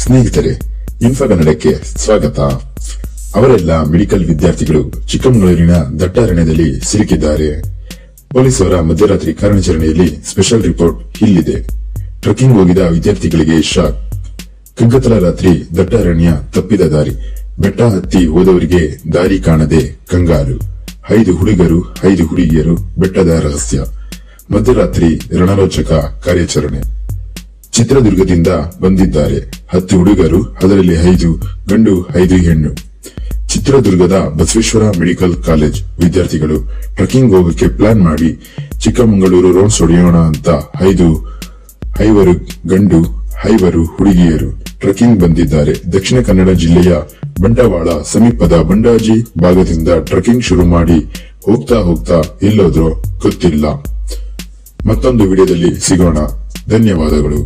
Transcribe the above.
ಸ್ನೇಹಿತರೆ, ಇನ್ಫೋ ಕನ್ನಡಕ್ಕೆ ಸ್ವಾಗತ. ಅವರೆಲ್ಲ ಮೆಡಿಕಲ್ ವಿದ್ಯಾರ್ಥಿಗಳು ಚಿಕ್ಕಮಗಳೂರಿನ ದಟ್ಟಾರಣ್ಯದಲ್ಲಿ ಸಿಲುಕಿದ್ದಾರೆ. ಪೊಲೀಸರ ಮಧ್ಯರಾತ್ರಿ ಕಾರ್ಯಾಚರಣೆಯಲ್ಲಿ ಸ್ಪೆಷಲ್ ರಿಪೋರ್ಟ್ ಇಲ್ಲಿದೆ. ಟ್ರೆಕ್ಕಿಂಗ್ ಹೋಗಿದ ವಿದ್ಯಾರ್ಥಿಗಳಿಗೆ ಶಾಕ್. ಕಗ್ಗತ್ತಲ ರಾತ್ರಿ ದಟ್ಟಾರಣ್ಯ ತಪ್ಪಿದ ದಾರಿ. ಬೆಟ್ಟ ಹತ್ತಿ ಹೋದವರಿಗೆ ದಾರಿ ಕಾಣದೆ ಕಂಗಾಲು. 5 ಹುಡುಗರು 5 ಹುಡುಗಿಯರು ಬೆಟ್ಟದ ರಹಸ್ಯ. ಮಧ್ಯರಾತ್ರಿ ರಣರೋಚಕ ಕಾರ್ಯಾಚರಣೆ. ಚಿತ್ರದುರ್ಗದಿಂದ ಬಂದಿದ್ದಾರೆ 10 ಹುಡುಗರು, ಅದರಲ್ಲಿ 5 ಗಂಡು 5 ಹೆಣ್ಣು. ಚಿತ್ರದುರ್ಗದ ಬಸವೇಶ್ವರ ಮೆಡಿಕಲ್ ಕಾಲೇಜ್ ವಿದ್ಯಾರ್ಥಿಗಳು ಟ್ರೆಕ್ಕಿಂಗ್ ಹೋಗಕ್ಕೆ ಪ್ಲಾನ್ ಮಾಡಿ ಚಿಕ್ಕಮಗಳೂರು ರೌಂಡ್ಸ್ ಹೊಡೆಯೋಣ ಅಂತ 5 ಗಂಡು 5 ಹುಡುಗಿಯರು ಟ್ರೆಕ್ಕಿಂಗ್ ಬಂದಿದ್ದಾರೆ. ದಕ್ಷಿಣ ಕನ್ನಡ ಜಿಲ್ಲೆಯ ಬಂಡವಾಳ ಸಮೀಪದ ಬಂಡಾಜಿ ಭಾಗದಿಂದ ಟ್ರೆಕ್ಕಿಂಗ್ ಶುರು ಮಾಡಿ ಹೋಗ್ತಾ ಎಲ್ಲೋದ್ರೋ ಗೊತ್ತಿಲ್ಲ. ಮತ್ತೊಂದು ವಿಡಿಯೋದಲ್ಲಿ ಸಿಗೋಣ. ಧನ್ಯವಾದಗಳು.